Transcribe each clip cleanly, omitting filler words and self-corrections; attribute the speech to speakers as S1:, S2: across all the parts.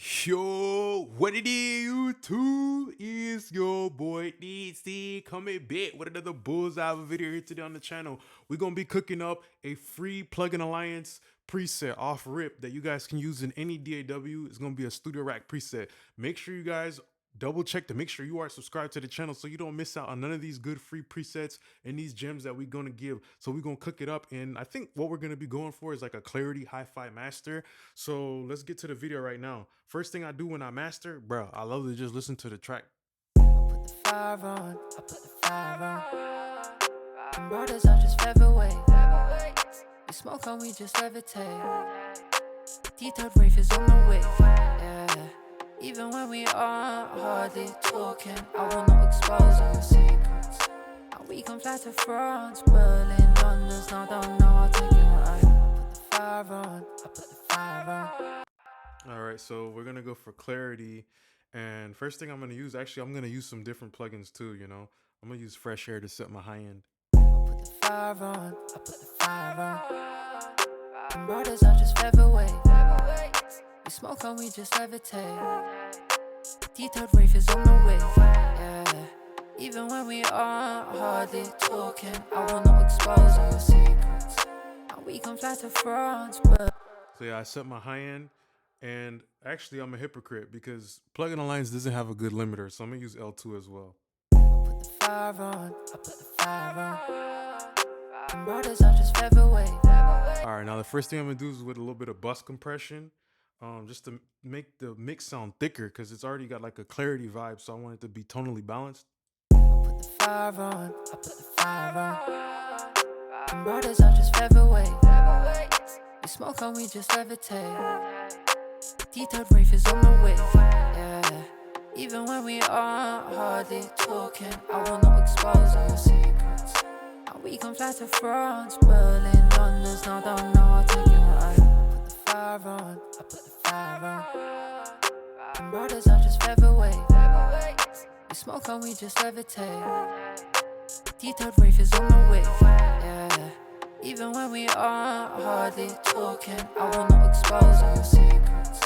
S1: Yo, what it is, YouTube? Is your boy DC coming back with another bullseye of a video here today on the channel. We're gonna be cooking up a free plugin alliance preset off rip that you guys can use in any DAW. It's gonna be a Studio Rack preset. Make sure you guys double check to make sure you are subscribed to the channel so you don't miss out on none of these good free presets and these gems that we're gonna give. So we're gonna cook it up, and I think what we're gonna be going for is like a clarity hi-fi master. So let's get to the video right now. First thing I do when I master, bro, I love to just listen to the track.
S2: I put the fire on, I put the fire on. Them brothers are just featherweight. We smoke on, we just levitate. Detailed rave is on the way. Yeah. Even when we are hardly talking, I will not expose our secrets. And we can fly to France, Berlin, London's now don't know I'll take it right. I put the fire on, I put the fire on.
S1: All right, so we're gonna go for clarity. And first thing I'm gonna use, actually, I'm gonna use some different plugins too, you know. I'm gonna use Fresh Air to set my high end.
S2: I put the fire on, I put the fire on. Them brothers are just featherweight. We smoke on, we just levitate. Detailed rave is on the way. Yeah. Even when we are hardly talking, I will not expose our secrets. And we can fly to France, but
S1: So yeah, I set my high end, and actually I'm a hypocrite because plugin alliance doesn't have a good limiter, so I'm gonna use L2 as well.
S2: I put the fire on, I put the fire on. Them brothers are just featherweight.
S1: All right, now the first thing I'm gonna do is with a little bit of bus compression, just to make the mix sound thicker because it's already got like a clarity vibe, so I want it to be tonally balanced.
S2: I put the fire on, I put the fire on. Them brothers are just featherweight. We smoke on, we just levitate. Detailed rave is on the way. Yeah. Even when we are hardly talking, I will not expose our secrets. And we can fly to France, Berlin, London's now don't know I'll take it right. I put the fire on, I put the fire on. Them brothers are just featherweight. We smoke on, we just levitate. Detailed rave is on the way. Yeah. Even when we are hardly talking, I will not expose our secrets.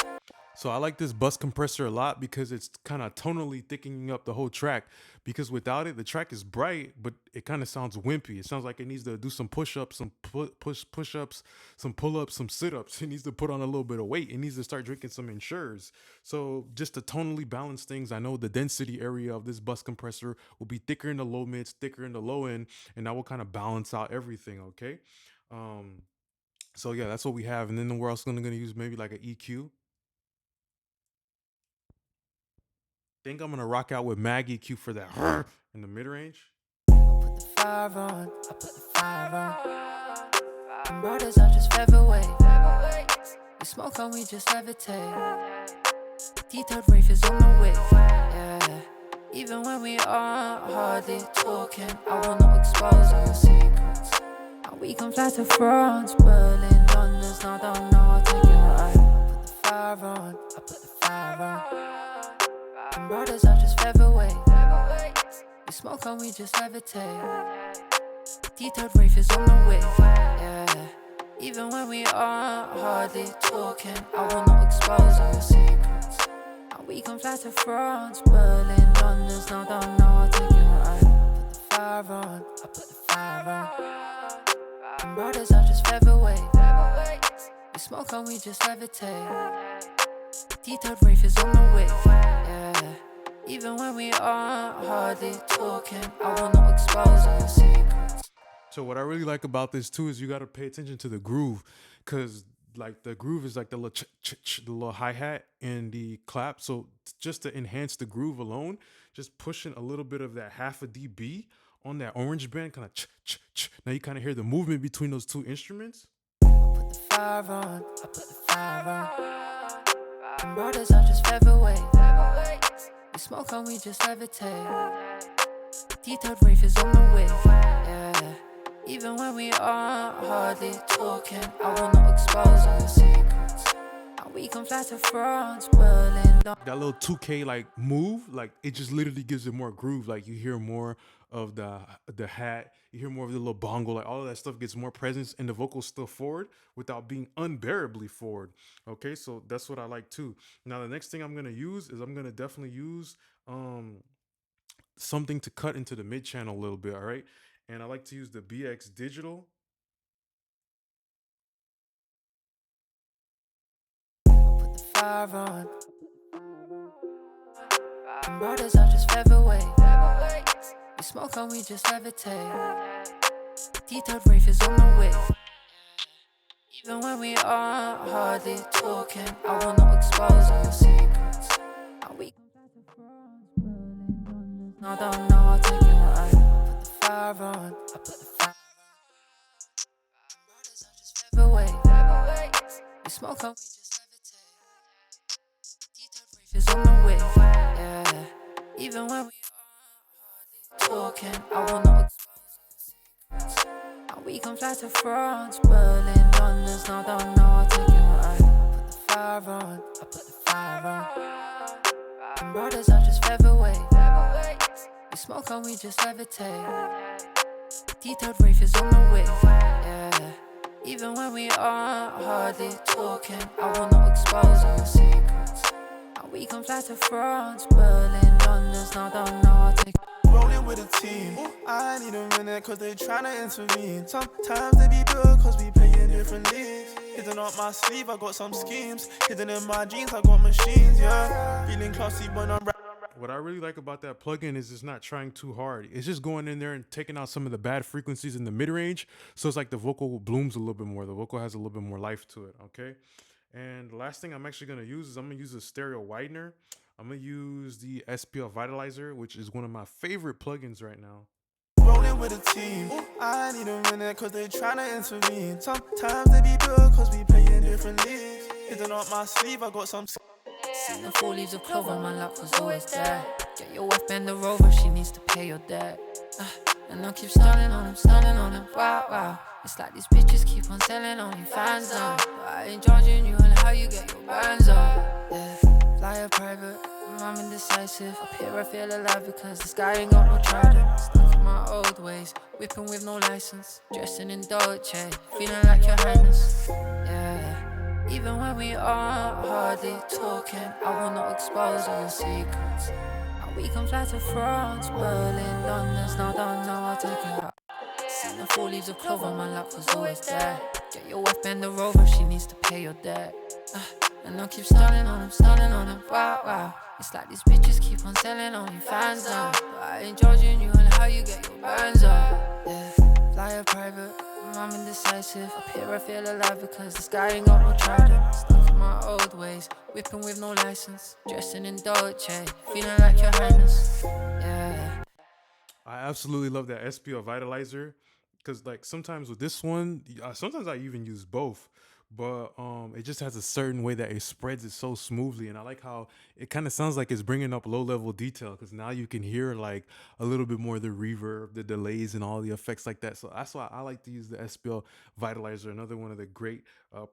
S1: So I like this bus compressor a lot because it's kind of tonally thickening up the whole track, because without it, the track is bright, but it kind of sounds wimpy. It sounds like it needs to do some push-ups, some push-ups, some pull-ups, some sit-ups. It needs to put on a little bit of weight. It needs to start drinking some Ensures. So just to tonally balance things, I know the density area of this bus compressor will be thicker in the low mids, thicker in the low end, and that will kind of balance out everything, okay? So yeah, that's what we have. And then we're also gonna use maybe like an EQ. Think I'm gonna rock out with Mag EQ for that in the mid range.
S2: I put the fire on, I put the fire on. Them brothers are just featherweight. We smoke on, we just levitate. Detailed rave is on the way. Yeah. Even when we are hardly talking, I will not expose our secrets. And we can fly to France, Berlin, London's now don't know I'll take it right. I put the fire on, I put the fire on. Them brothers are just featherweight. We smoke on, we just levitate. Detailed rave is on the way. Yeah. Even when we are hardly talking, I will not expose our secrets. And we can fly to France, Berlin, London's now don't know I'll take it right. I put the fire on, I put the fire on. Them brothers are just featherweight. We smoke on, we just levitate. Detailed rave is on the way. Yeah. Even when we are hardly talking, I will not expose our secrets.
S1: So what I really like about this too is you got to pay attention to the groove, because like the groove is like the little the little hi-hat and the clap. So just to enhance the groove alone, just pushing a little bit of that half a dB on that orange band, kind of now you kind of hear the movement between those two instruments.
S2: I put the fire on, I put the fire on. Them brothers are just featherweight. We smoke on, we just levitate. Detailed rave is on the way. Yeah. Even when we are hardly talking, I will not expose our secrets. And We can fly to France, Berlin.
S1: That little 2K like move, like it just literally gives it more groove. Like you hear more of the hat, you hear more of the little bongo, like all of that stuff gets more presence, and the vocals still forward without being unbearably forward. Okay, so that's what I like too. Now the next thing I'm gonna use is I'm gonna definitely use something to cut into the mid channel a little bit. All right, and I like to use the BX Digital.
S2: Put the fire on. And brothers are just featherweight. We smoke and we just levitate. Detailed rave is on the way. Even when we are hardly talking, I will not expose all your secrets. And we can fly to France, Berlin, London. I don't know, I'll take it right. I put the fire on. I put the fire on. And brothers are just featherweight. We smoke and we just levitate. Detailed rave is on the way. Yeah. Even when we are talking, I will not expose all your secrets. And we can fly to France, Berlin, London. Now don't know, I'll take it right. I put the fire on. I put the fire on. And brothers are just featherweight. We smoke and we just levitate. Detailed rave is on the way. Yeah. Even when we are hardly talking, I will not expose all your secrets. And we can fly to France, Berlin, London. Now don't know, I'll take it.
S3: Rolling with a team. I need a minute cause they tryna intervene. Sometimes they be good cause we play in different leagues. Hidden up my sleeve, I got some schemes. Hidden in my jeans, I got machines, yeah. Feeling classy when I'm
S1: What I really like about that plugin is it's not trying too hard. It's just going in there and taking out some of the bad frequencies in the mid range. So it's like the vocal blooms a little bit more. The vocal has a little bit more life to it. Okay. And the last thing I'm actually going to use is I'm going to use a stereo widener. I'm going to use the SPL Vitalizer, which is one of my favorite plugins right now.
S3: rolling with a team. I need a minute cause they tryna intervene. Sometimes they be good cause we play in different leagues. Hidden up my sleeve, I got some.
S2: Seen the 4 leaves of clover, my luck was always there. Get your wife bend her over, she needs to pay your debt. And I keep stunning on him, wow, wow. It's like these bitches keep on selling only fans now. But I ain't judging you and how you get your bands up. Yeah, fly a private, I'm indecisive. Up here I feel alive because this guy ain't got no trident. Stuck in my old ways, whipping with no license. Dressing in Dolce, feeling like your highness. Yeah. Even when we are hardly talking, I will not expose all your secrets. And we can fly to France, Berlin, London. Now don't know, I'll take it out. Seen the 4 leaves of clover, my luck was always there. Get your wife bend her over, she needs to pay your debt. And I keep stunning on him, wow, wow. It's like these bitches keep on selling only fans now. But I ain't judging you and how you get your bands up. Yeah, fly a private. I'm indecisive. Up here I feel alive because this guy ain't got no trident. Stuck in my old ways, whipping with no license. Dressing in Dolce, feeling like your highness. Yeah.
S1: I absolutely love that SPL Vitalizer because like sometimes with this one, sometimes I even use both. But it just has a certain way that it spreads it so smoothly, and I like how it kind of sounds like it's bringing up low-level detail because now you can hear like a little bit more of the reverb, the delays, and all the effects like that. So that's why I like to use the SPL Vitalizer, another one of the great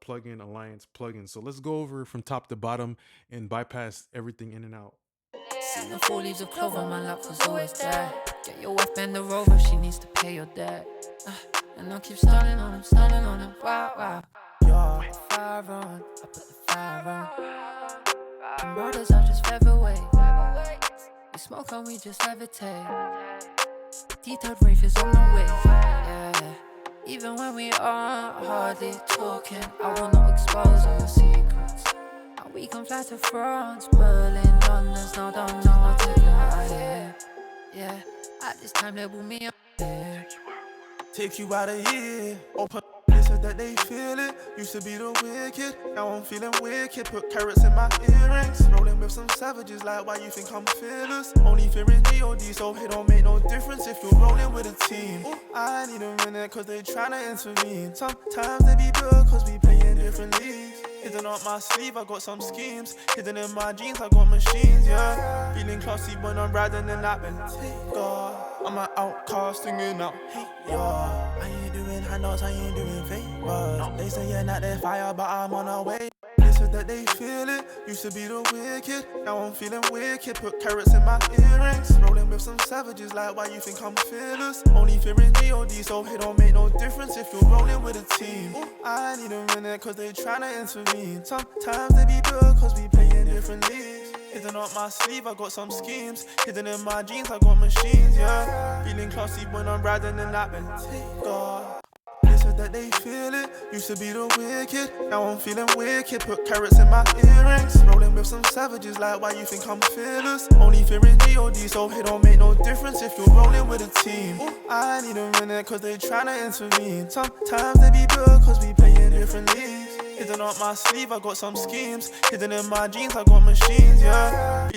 S1: plugin alliance plugins. So let's go over from top to bottom and bypass everything in and out.
S2: Seen the 4 leaves of clover, my luck was always there. Get your wife bend her over, she needs to pay your debt. And I keep stunning on him, wow, wow. I put the fire on, I put the fire on. And brothers are just featherweight. We smoke and we just levitate. Detailed rave is on the way. Yeah. Even when we are hardly talking, I will not expose all your secrets. And we can fly to France, Berlin, London. Now don't know, I'll take it right here. Yeah. At this time label me up there.
S3: Take you out of here. Open places that they feel it. Used to be the wicked, now I'm feeling wicked. Put carrots in my earrings. Rolling with some savages, like why you think I'm fearless? Only fearing DOD, so it don't make no difference if you're rolling with a team. I need a minute cause they tryna intervene. Sometimes they be good cause we play in different leagues. Hidden up my sleeve, I got some schemes. Hidden in my jeans, I got machines, yeah. Feeling classy when I'm riding in that Bentayga. I'm an outcast singing out, hey, yeah. I ain't doing handouts, I ain't doing favors. They say you're not their fire, but I'm on a way. Listen said that they feel it. Used to be the wicked, now I'm feeling wicked. Put carrots in my earrings. Rolling with some savages, like why you think I'm fearless? Only fearing GOD, so it don't make no difference if you're rolling with a team. I need a minute, cause they tryna intervene. Sometimes they be bitter, cause we play in different leagues. Hidden up my sleeve, I got some schemes. Hidden in my jeans, I got machines, yeah. Feeling classy when I'm riding in that Bentayga. They said that they feel it. Used to be the wicked, now I'm feeling wicked. Put carrots in my earrings. Rolling with some savages, like why you think I'm fearless? Only fearing GOD, so it don't make no difference if you're rolling with a team. I need a minute, cause they tryna intervene. Sometimes they be bitter, cause we play in different leagues. Hidden up my sleeve, I got some schemes. Hidden in my jeans, I got machines, yeah.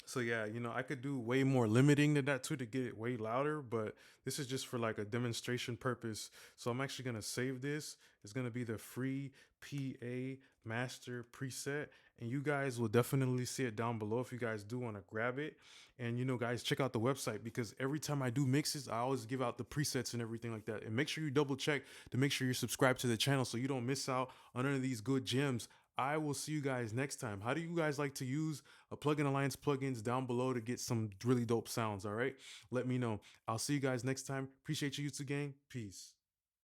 S1: So yeah, you know, I could do way more limiting than that too to get it way louder, but this is just for like a demonstration purpose. So I'm actually gonna save this. It's gonna be the free PA master preset, and you guys will definitely see it down below if you guys do want to grab it. And you know, guys, check out the website because every time I do mixes, I always give out the presets and everything like that. And make sure you double check to make sure you're subscribed to the channel so you don't miss out on any of these good gems. I will see you guys next time. How do you guys like to use a Plugin Alliance plugins down below to get some really dope sounds? All right, let me know. I'll see you guys next time. Appreciate you, YouTube gang. Peace.